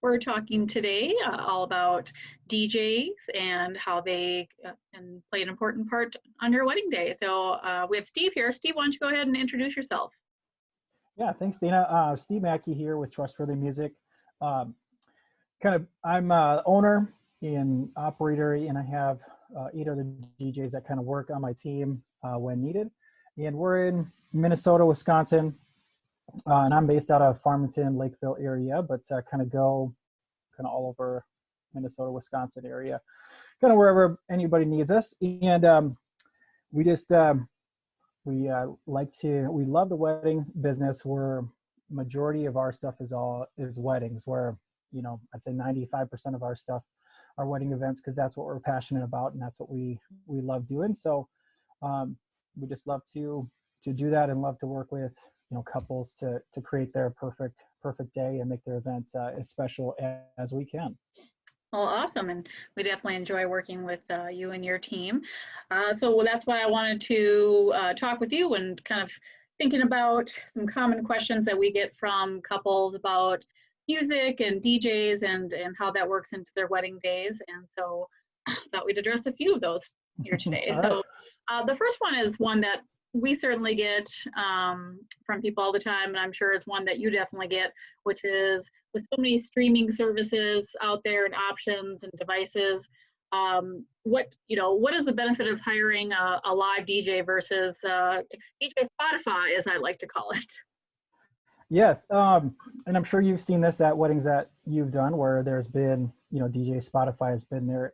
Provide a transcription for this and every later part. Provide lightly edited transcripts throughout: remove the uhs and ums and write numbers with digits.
We're talking today all about DJs and how they can play an important part on your wedding day. So we have Steve here. Steve, why don't you go ahead and introduce yourself? Yeah, thanks, Dana. Steve Macke here with Trustworthy Music. I'm owner and operator, and I have 8 other DJs that kind of work on my team when needed. And we're in Minnesota, Wisconsin, and I'm based out of Farmington, Lakeville area, but kind of go all over Minnesota, Wisconsin area, kind of wherever anybody needs us. And we just we love the wedding business, where majority of our stuff is weddings, where I'd say 95% of our stuff are wedding events, because that's what we're passionate about and that's what we love doing. So we just love to do that, and love to work with couples to create their perfect day and make their event as special as we can. Well, awesome. And we definitely enjoy working with you and your team. So that's why I wanted to talk with you and kind of thinking about some common questions that we get from couples about music and DJs and how that works into their wedding days. And so I thought we'd address a few of those here today. So the first one is one that we certainly get from people all the time, and I'm sure it's one that you definitely get, which is, with so many streaming services out there and options and devices, what is the benefit of hiring a live DJ versus DJ Spotify, as I like to call it? Yes, and I'm sure you've seen this at weddings that you've done, where there's been, DJ Spotify has been there.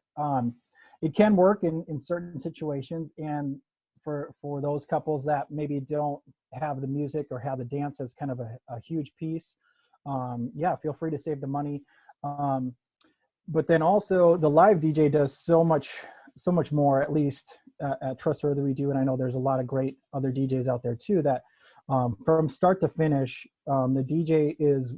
It can work in certain situations, and for those couples that maybe don't have the music or have the dance as kind of a huge piece, yeah, feel free to save the money. But then also the live DJ does so much more, at least at Trustworthy we do. And I know there's a lot of great other DJs out there too, that from start to finish, the DJ is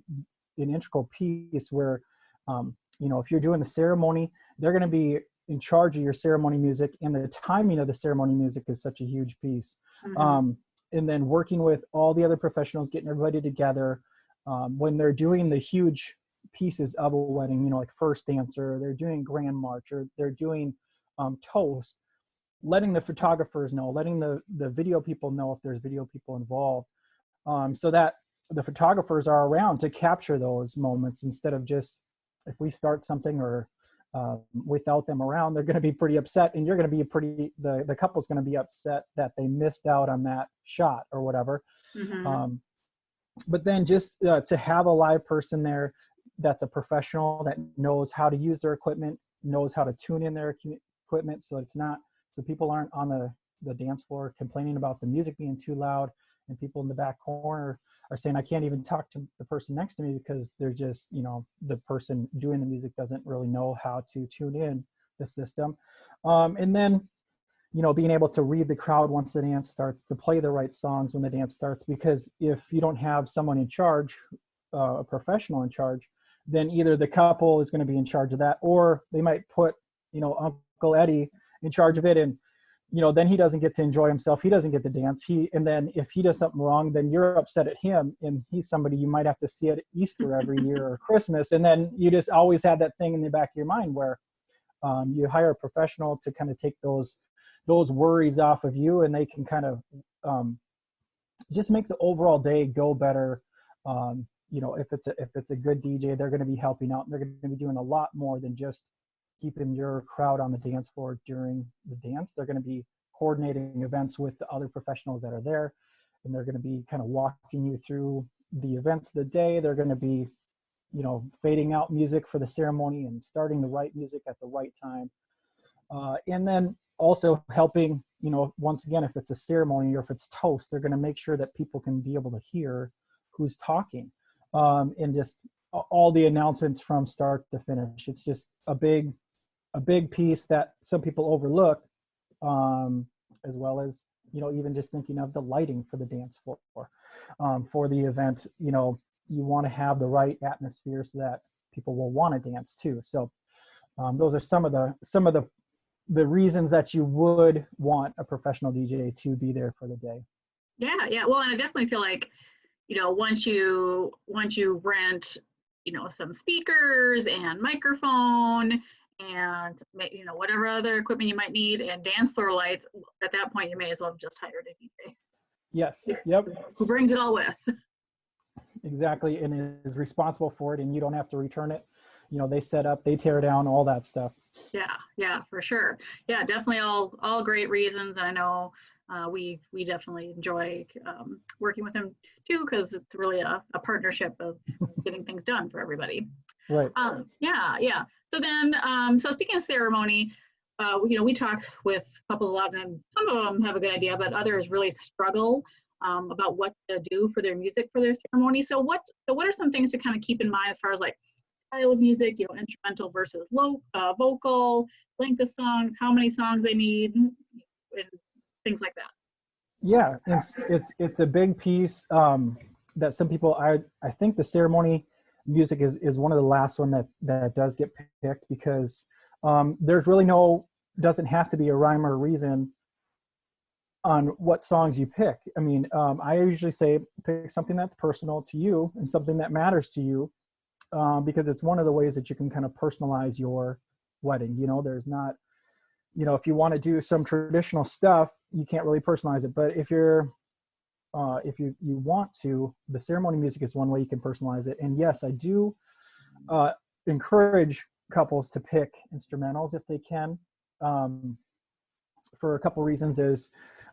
an integral piece where, if you're doing the ceremony, they're going to be in charge of your ceremony music, and the timing of the ceremony music is such a huge piece. Mm-hmm. And then working with all the other professionals, getting everybody together, when they're doing the huge pieces of a wedding, like first dancer, they're doing grand march, or they're doing toast, letting the photographers know, letting the video people know if there's video people involved, so that the photographers are around to capture those moments, instead of just, if we start something or without them around, they're going to be pretty upset, and you're going to be the couple's going to be upset that they missed out on that shot or whatever. Mm-hmm. But then just to have a live person there that's a professional, that knows how to use their equipment, knows how to tune in their equipment, so people aren't on the dance floor complaining about the music being too loud, and people in the back corner are saying, I can't even talk to the person next to me, because they're just, the person doing the music doesn't really know how to tune in the system. And then, being able to read the crowd once the dance starts, to play the right songs when the dance starts, because if you don't have someone in charge, a professional in charge, then either the couple is going to be in charge of that, or they might put, Uncle Eddie in charge of it, and then he doesn't get to enjoy himself. He doesn't get to dance. And then if he does something wrong, then you're upset at him, and he's somebody you might have to see at Easter every year or Christmas. And then you just always have that thing in the back of your mind where you hire a professional to kind of take those worries off of you, and they can kind of just make the overall day go better. If it's a good DJ, they're going to be helping out, and they're going to be doing a lot more than just keeping your crowd on the dance floor during the dance. They're going to be coordinating events with the other professionals that are there, and they're going to be kind of walking you through the events of the day. They're going to be, fading out music for the ceremony and starting the right music at the right time. And then also helping, once again, if it's a ceremony or if it's toast, they're going to make sure that people can be able to hear who's talking, and just all the announcements from start to finish. It's just a big piece that some people overlook, as well as, even just thinking of the lighting for the dance floor, for the event. You want to have the right atmosphere so that people will want to dance too. So those are some of the reasons that you would want a professional DJ to be there for the day. Yeah. Well, and I definitely feel like, once you rent some speakers and microphone and, whatever other equipment you might need, and dance floor lights. At that point, you may as well have just hired a Yes. DJ Yep. who brings it all with. Exactly. And is responsible for it, and you don't have to return it. They set up, they tear down, all that stuff. Yeah, for sure. Yeah, definitely all great reasons. I know we definitely enjoy working with them too, because it's really a partnership of getting things done for everybody. Right. Yeah. So then, so speaking of ceremony, we talk with couples a lot, and some of them have a good idea, but others really struggle about what to do for their music for their ceremony. So what are some things to kind of keep in mind as far as like style of music, instrumental versus vocal, length of songs, how many songs they need, and things like that? Yeah, it's a big piece that some people, I think the ceremony music is one of the last one that does get picked, because there's really doesn't have to be a rhyme or reason on what songs you pick. I mean, I usually say pick something that's personal to you and something that matters to you, because it's one of the ways that you can kind of personalize your wedding. There's not, if you want to do some traditional stuff, you can't really personalize it. But if you want to, the ceremony music is one way you can personalize it. And yes, I do encourage couples to pick instrumentals if they can, for a couple reasons. Is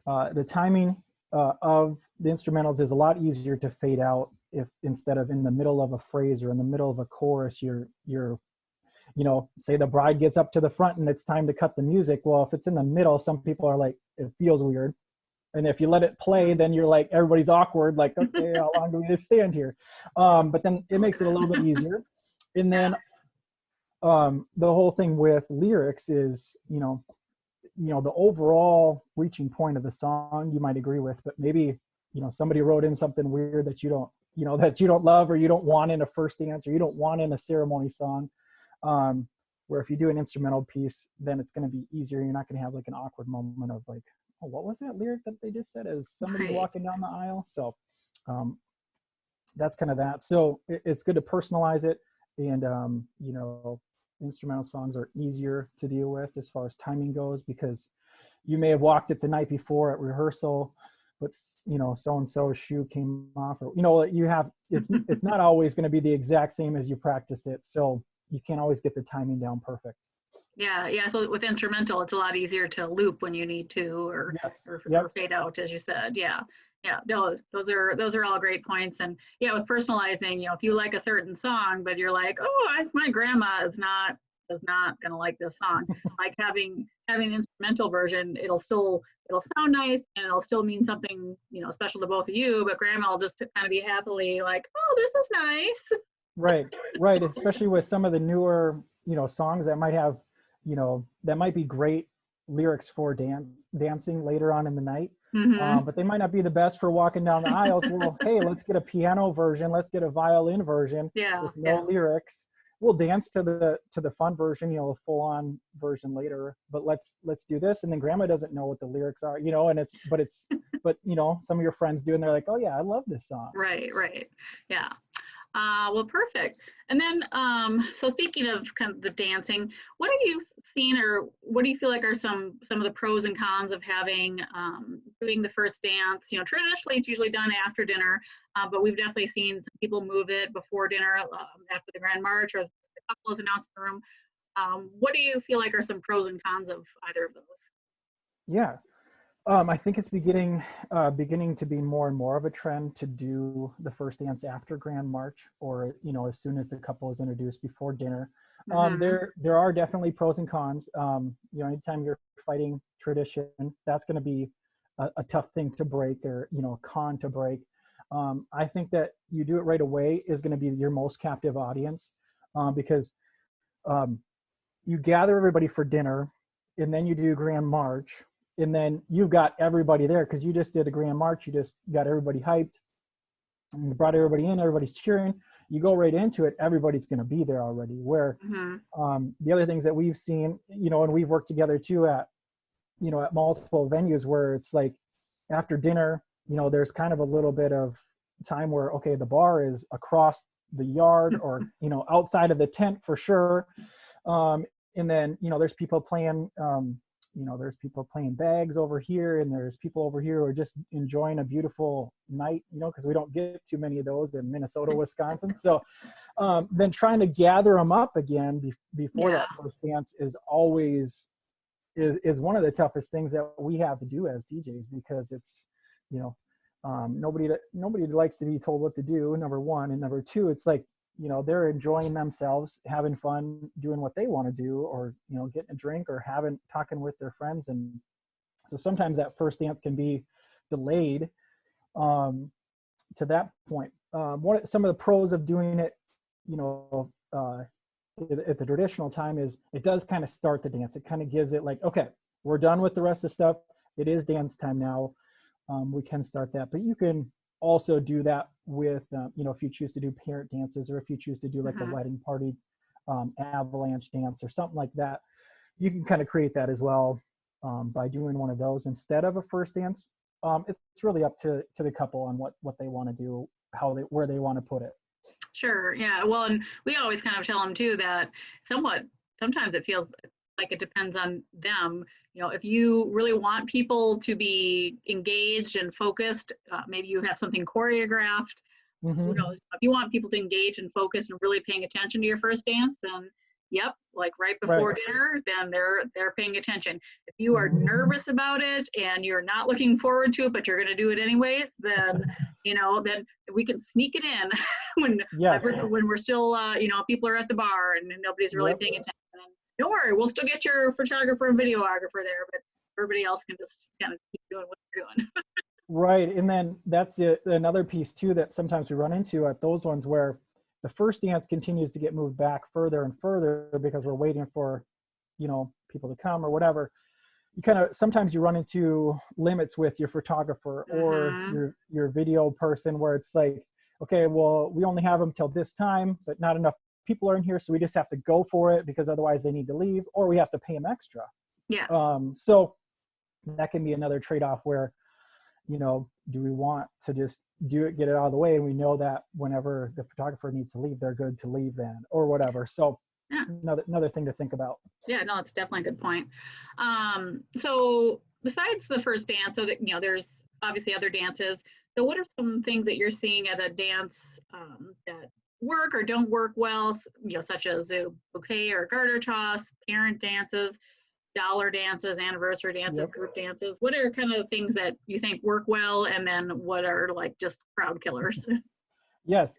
the timing of the instrumentals is a lot easier to fade out if instead of in the middle of a phrase or in the middle of a chorus, you're say the bride gets up to the front and it's time to cut the music. Well, if it's in the middle, some people are like, it feels weird. And if you let it play, then you're like, everybody's awkward. Like, okay, how long do we just stand here? But then it makes it a little bit easier. And then the whole thing with lyrics is, the overall reaching point of the song you might agree with, but maybe, somebody wrote in something weird that you don't love, or you don't want in a first dance, or you don't want in a ceremony song. Where if you do an instrumental piece, then it's going to be easier. You're not going to have like an awkward moment of like, oh, what was that lyric that they just said as somebody walking down the aisle? So that's kind of that. So it's good to personalize it. And, instrumental songs are easier to deal with as far as timing goes, because you may have walked it the night before at rehearsal, but so-and-so's shoe came off, or, it's not always going to be the exact same as you practiced it. So you can't always get the timing down perfect. Yeah. So with instrumental, it's a lot easier to loop when you need to, or fade out, as you said. Yeah. No, those are all great points. And yeah, with personalizing, if you like a certain song, but you're like, oh, my grandma is not gonna like this song. Like having an instrumental version, it'll sound nice, and it'll still mean something, special to both of you. But grandma will just kind of be happily like, oh, this is nice. Right. Especially with some of the newer, songs that might have, that might be great lyrics for dancing later on in the night. Mm-hmm. But they might not be the best for walking down the aisles. Well, hey, let's get a piano version. Let's get a violin version with no lyrics. We'll dance to the fun version, a full on version later. But let's do this. And then grandma doesn't know what the lyrics are, but some of your friends do, and they're like, oh yeah, I love this song. Right. Yeah. Well, perfect. And then, so speaking of kind of the dancing, what have you seen, or what do you feel like are some of the pros and cons of having doing the first dance? Traditionally it's usually done after dinner, but we've definitely seen some people move it before dinner, after the Grand March, or the couple is announced in the room. What do you feel like are some pros and cons of either of those? Yeah. I think it's beginning to be more and more of a trend to do the first dance after Grand March, or as soon as the couple is introduced before dinner. Mm-hmm. There are definitely pros and cons. Anytime you're fighting tradition, that's going to be a tough thing to break, or con to break. I think that you do it right away is going to be your most captive audience, because you gather everybody for dinner, and then you do Grand March. And then you've got everybody there because you just did a Grand March. You just got everybody hyped, and you brought everybody in. Everybody's cheering. You go right into it. Everybody's going to be there already. Where the other things that we've seen, and we've worked together too at multiple venues, where it's like after dinner, there's kind of a little bit of time where, okay, the bar is across the yard or, outside of the tent for sure. And then, there's people playing, there's people playing bags over here, and there's people over here who are just enjoying a beautiful night, because we don't get too many of those in Minnesota, Wisconsin. So then trying to gather them up again before that first dance is always is one of the toughest things that we have to do as DJs, because it's, nobody likes to be told what to do, number one, and number two, it's like, they're enjoying themselves, having fun, doing what they want to do, or, getting a drink or talking with their friends. And so sometimes that first dance can be delayed to that point. Some of the pros of doing it, at the traditional time is it does kind of start the dance. It kind of gives it like, okay, we're done with the rest of the stuff. It is dance time now. We can start that, but you can also do that with, if you choose to do parent dances, or if you choose to do like a wedding party avalanche dance or something like that, you can kind of create that as well by doing one of those instead of a first dance. It's really up to the couple on what they want to do, where they want to put it. Sure. Yeah. Well, and we always kind of tell them too that sometimes it feels like it depends on them. If you really want people to be engaged and focused, maybe you have something choreographed. Who knows? If you want people to engage and focus and really paying attention to your first dance, then yep, like right before dinner, then they're paying attention. If you are nervous about it and you're not looking forward to it, but you're going to do it anyways, then then we can sneak it in when we're still people are at the bar and nobody's really paying attention. And don't worry, we'll still get your photographer and videographer there, but everybody else can just kind of keep doing what they're doing. Right. And then that's another piece too that sometimes we run into at those ones where the first dance continues to get moved back further and further because we're waiting for, people to come or whatever. Sometimes you run into limits with your photographer or your video person, where it's like, okay, well, we only have them till this time, but not enough people are in here, so we just have to go for it because otherwise they need to leave, or we have to pay them extra. Yeah. So that can be another trade-off where, do we want to just do it, get it out of the way, and we know that whenever the photographer needs to leave, they're good to leave then, or whatever. So another thing to think about. Yeah, no, it's definitely a good point. So besides the first dance, so that there's obviously other dances. So what are some things that you're seeing at a dance that work or don't work well? Such as a bouquet or garter toss, parent dances, dollar dances, anniversary dances, group dances. What are kind of things that you think work well, and then what are like just crowd killers? Yes.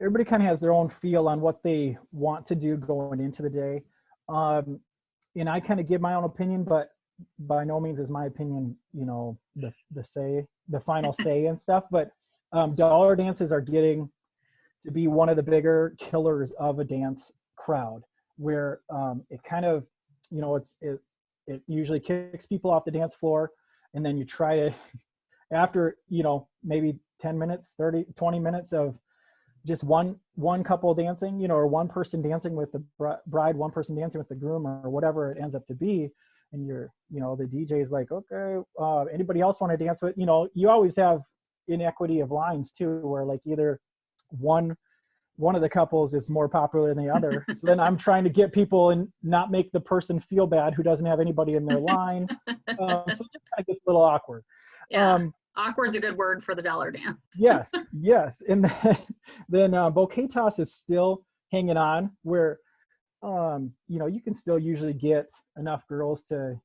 Everybody kind of has their own feel on what they want to do going into the day. And I kind of give my own opinion, but by no means is my opinion, the final say and stuff. But dollar dances are getting to be one of the bigger killers of a dance crowd, where it kind of, it usually kicks people off the dance floor, and then you try to, after, maybe 10 minutes, 30, 20 minutes of just one couple dancing, or one person dancing with the bride, one person dancing with the groom, or whatever it ends up to be. And you're, the DJ is like, okay, anybody else want to dance with, you always have inequity of lines too, where like either one of the couples is more popular than the other. So then I'm trying to get people and not make the person feel bad who doesn't have anybody in their line. So it just kind of gets a little awkward. Yeah. Awkward's a good word for the dollar dance. Yes. And then bouquet toss is still hanging on, where, you can still usually get enough girls to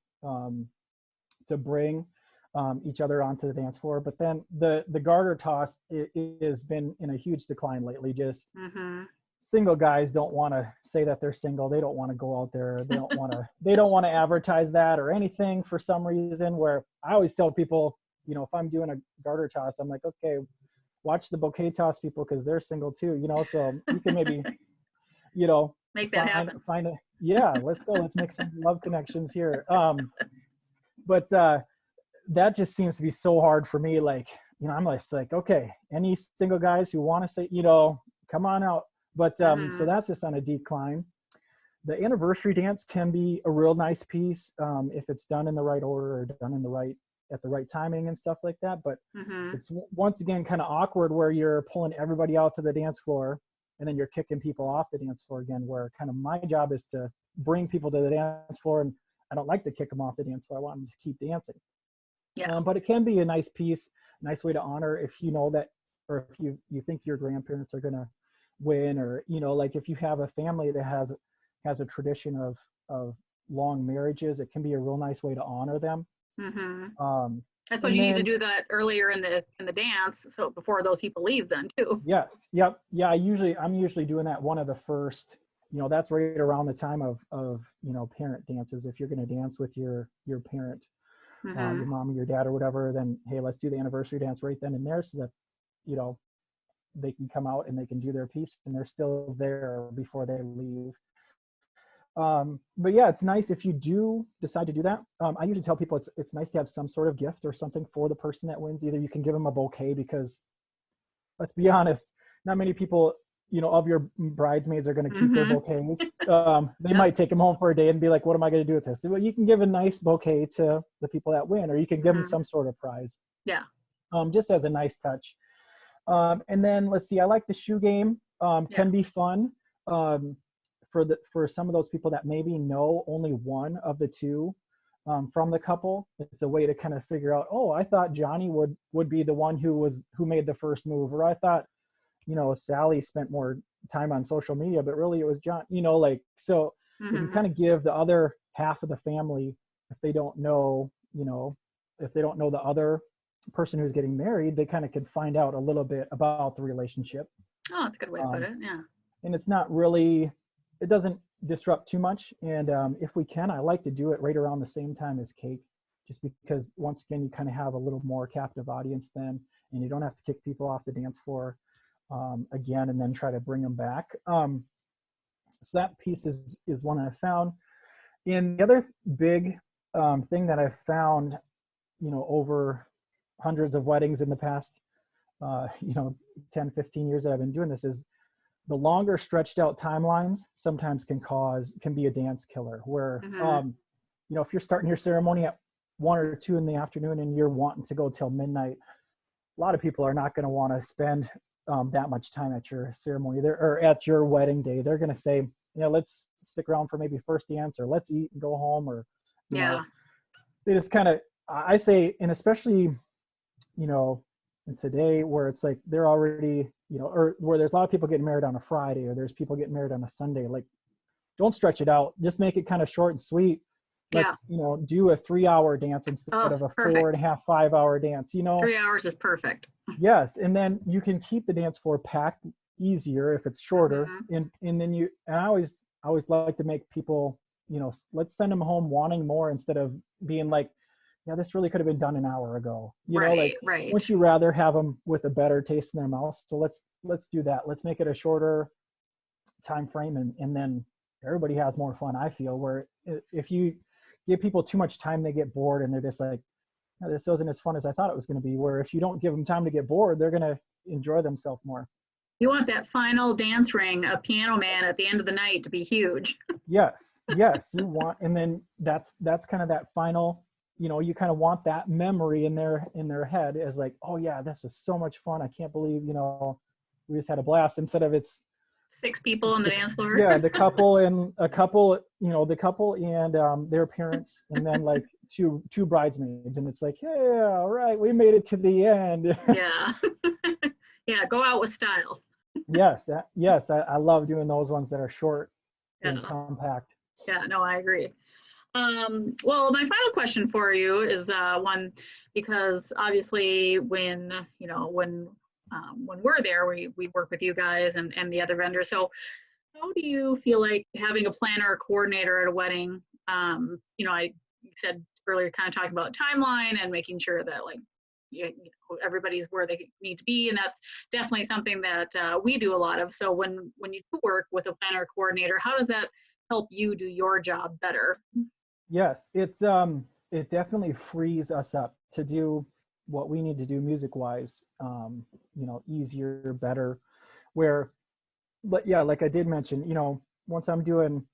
bring each other onto the dance floor. But then the garter toss has been in a huge decline lately. Just single guys don't want to say that they're single. They don't want to go out there. They don't want to advertise that or anything for some reason, where I always tell people, if I'm doing a garter toss, I'm like, okay, watch the bouquet toss people, because they're single too, so you can maybe, make that happen. Let's go. Let's make some love connections here. But that just seems to be so hard for me. Like, I'm just like, okay, any single guys who want to say, come on out. But so that's just on a decline. The anniversary dance can be a real nice piece if it's done in the right order or done in the right at the right timing and stuff like that. But Mm-hmm. it's once again kind of awkward where you're pulling everybody out to the dance floor and then you're kicking people off the dance floor again, where kind of my job is to bring people to the dance floor, and I don't like to kick them off the dance floor. I want them to keep dancing. Yeah. But it can be a nice piece, nice way to honor if you know that, or if you think your grandparents are going to win, or, you know, like if you have a family that has a tradition of long marriages, it can be a real nice way to honor them. Mm-hmm. Um, I suppose and you need to then, do that earlier in the dance, so before those people leave, then too. yes, yep, yeah. I'm usually doing that one of the first. You know, that's right around the time of you know, parent dances. If you're going to dance with your parent, Mm-hmm. your mom or your dad or whatever, then hey, let's do the anniversary dance right then and there, so that, you know, they can come out and they can do their piece and they're still there before they leave. But yeah, it's nice if you do decide to do that. I usually tell people it's nice to have some sort of gift or something for the person that wins. Either you can give them a bouquet, because let's be honest, not many people, you know, of your bridesmaids are going to keep their Mm-hmm. bouquets. They Yep. might take them home for a day and be like, what am I going to do with this? Well, you can give a nice bouquet to the people that win, or you can give them Mm-hmm. some sort of prize, Yeah. just as a nice touch. And then let's see, I like the shoe game. Yeah. Can be fun. Um, for some of those people that maybe know only one of the two from the couple, it's a way to kind of figure out, oh, I thought Johnny would be the one who made the first move, or I thought, you know, Sally spent more time on social media, but really it was John. You know, like, so it can Mm-hmm. kind of give the other half of the family, if they don't know, you know, if they don't know the other person who's getting married, they kind of can find out a little bit about the relationship. Oh, that's a good way to put Um, it. Yeah. and it's not really, it doesn't disrupt too much. And if we can, I like to do it right around the same time as cake, just because once again, you kind of have a little more captive audience then, and you don't have to kick people off the dance floor again and then try to bring them back. So that piece is one I found. And the other big thing that I've found, you know, over hundreds of weddings in the past, you know, 10, 15 years that I've been doing this, is the longer stretched out timelines sometimes can be a dance killer, where, Mm-hmm. you know, if you're starting your ceremony at 1 or 2 in the afternoon and you're wanting to go till midnight, a lot of people are not going to want to spend that much time at your ceremony there, or at your wedding day. They're going to say, you know, let's stick around for maybe first dance, or let's eat and go home, or, you Yeah. know, they just kind of, I say, and especially, you know, in today where it's like they're already, you know, or where there's a lot of people getting married on a Friday, or there's people getting married on a Sunday, like, don't stretch it out. Just make it kind of short and sweet. Yeah. Let's, you know, do a 3-hour dance instead Oh, of a perfect. 4.5, 5-hour dance, you know? 3 hours is perfect. Yes. And then you can keep the dance floor packed easier if it's shorter. Mm-hmm. And then and I always like to make people, you know, let's send them home wanting more, instead of being like, yeah, this really could have been done an hour ago. You know, like, Right. Right. wouldn't you rather have them with a better taste in their mouth? So let's do that. Let's make it a shorter time frame, and then everybody has more fun, I feel. Where if you give people too much time, they get bored and they're just like, oh, this wasn't as fun as I thought it was going to be. Where if you don't give them time to get bored, they're going to enjoy themselves more. You want that final dance ring, a piano man at the end of the night, to be huge. Yes, you want, and then that's kind of that final, you know, you kind of want that memory in their head as like, oh yeah, this was so much fun. I can't believe, you know, we just had a blast, instead of it's 6 people on the dance floor. yeah, the couple and you know, the couple and their parents, and then like two bridesmaids, and it's like, yeah, all right, we made it to the end. Yeah. Yeah. Go out with style. Yes, I love doing those ones that are short and Yeah. compact. Yeah. No, I agree. Well, my final question for you is one, because obviously when, you know, when we're there, we work with you guys and the other vendors. So how do you feel like having a planner or coordinator at a wedding? You know, you said earlier, kind of talking about timeline and making sure that, like, you know, everybody's where they need to be, and that's definitely something that we do a lot of. So when you do work with a planner or coordinator, how does that help you do your job better? Yes, it definitely frees us up to do what we need to do music wise, you know, easier, better. Where, but yeah, like I did mention, you know, once I'm getting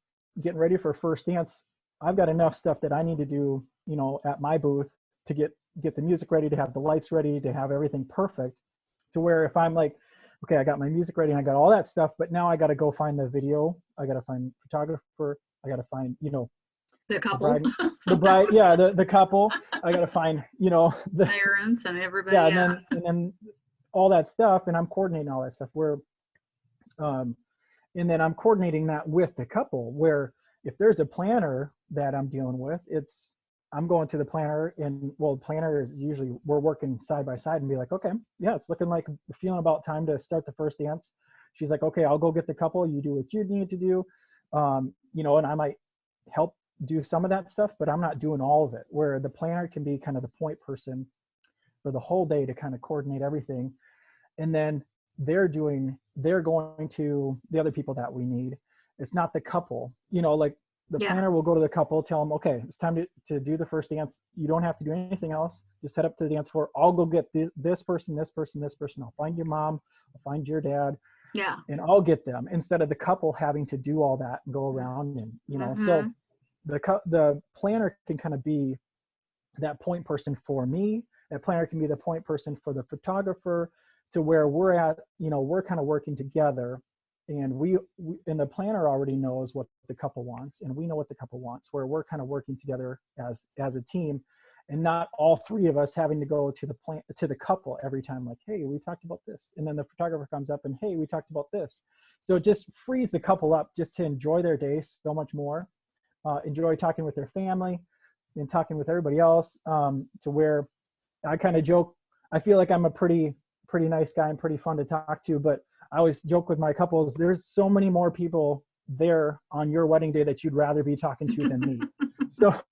ready for first dance, I've got enough stuff that I need to do, you know, at my booth to get get the music ready, to have the lights ready, to have everything perfect, to where if I'm like, okay, I got my music ready and I got all that stuff, but now I got to go find the video, I got to find photographer, I got to find, you know, The couple. the bride, yeah, the couple, I got to find, you know, the parents and everybody. yeah, Yeah. and then all that stuff, and I'm coordinating all that stuff where, and then I'm coordinating that with the couple, where if there's a planner that I'm dealing with, I'm going to the planner, and well, the planner is usually, we're working side by side and be like, okay, yeah, it's looking like feeling about time to start the first dance. She's like, okay, I'll go get the couple, you do what you need to do. You know, and I might help do some of that stuff, but I'm not doing all of it, where the planner can be kind of the point person for the whole day to kind of coordinate everything. And then they're going to the other people that we need. It's not the couple, you know, like the planner will go to the couple, tell them, okay, it's time to do the first dance. You don't have to do anything else. Just head up to the dance floor. I'll go get this person, this person, this person. I'll find your mom. I'll find your dad. Yeah. And I'll get them, instead of the couple having to do all that and go around and, you know, so the planner can kind of be that point person for me. That planner can be the point person for the photographer, to where we're at, you know, we're kind of working together, and we and the planner already knows what the couple wants, and we know what the couple wants, where we're kind of working together as a team, and not all three of us having to go to the couple every time, like, hey, we talked about this, and then the photographer comes up and, hey, we talked about this. So it just frees the couple up just to enjoy their day so much more, enjoy talking with their family and talking with everybody else, to where I kind of joke, I feel like I'm a pretty nice guy and pretty fun to talk to, but I always joke with my couples, there's so many more people there on your wedding day that you'd rather be talking to than me. So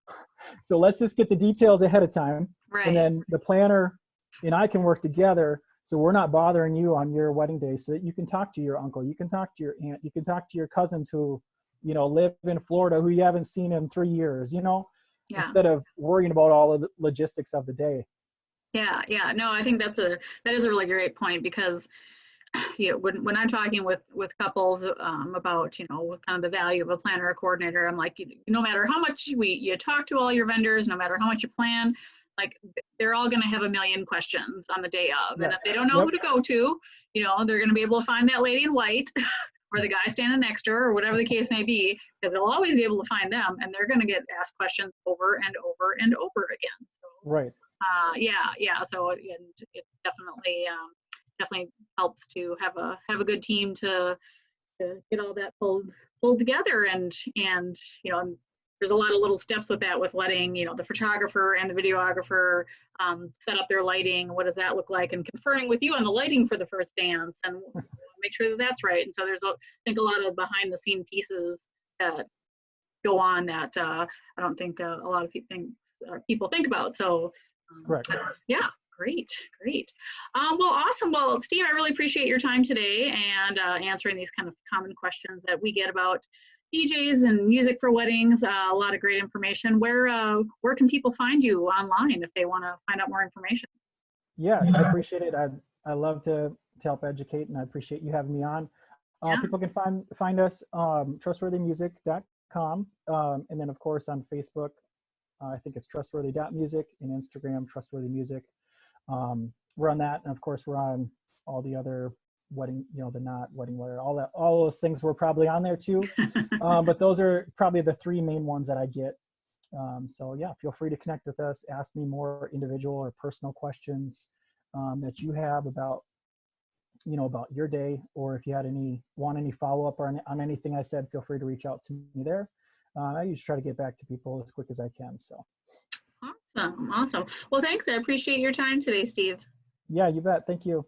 let's just get the details ahead of time. Right. And then the planner and I can work together, so we're not bothering you on your wedding day, so that you can talk to your uncle, you can talk to your aunt, you can talk to your cousins who, you know, live in Florida, who you haven't seen in 3 years, you know, instead of worrying about all of the logistics of the day. Yeah. No, I think that is a really great point, because you know, when I'm talking with couples about, you know, kind of the value of a planner or coordinator, I'm like, no matter how much you talk to all your vendors, no matter how much you plan, like they're all going to have a million questions on the day of. And if they don't know who to go to, you know, they're going to be able to find that lady in white or the guy standing next to her, or whatever the case may be, because they'll always be able to find them, and they're going to get asked questions over and over and over again. So, right. Yeah. So it definitely helps to have a good team to get all that pulled together, and you know, there's a lot of little steps with that, with letting, you know, the photographer and the videographer set up their lighting. What does that look like? And conferring with you on the lighting for the first dance, and make sure that that's right. And so there's I think a lot of behind the scene pieces that go on that I don't think a lot of people think about. So correct. Yeah. Great. Well, awesome. Well, Steve, I really appreciate your time today and answering these kind of common questions that we get about DJs and music for weddings. A lot of great information. Where can people find you online if they want to find out more information? Yeah, I appreciate it. I love to help educate, and I appreciate you having me on. People can find us trustworthymusic.com, and then of course on Facebook, I think it's trustworthy.music, and Instagram trustworthymusic. We're on that, and of course we're on all the other wedding, you know, the Knot, Wedding Wear, all those things we're probably on there too. But those are probably the three main ones that I get. So yeah, feel free to connect with us, ask me more individual or personal questions that you have about, you know, about your day, or if you had want any follow-up on anything I said, feel free to reach out to me there. I usually try to get back to people as quick as I can. So. Awesome. Well, thanks. I appreciate your time today, Steve. Yeah, you bet. Thank you.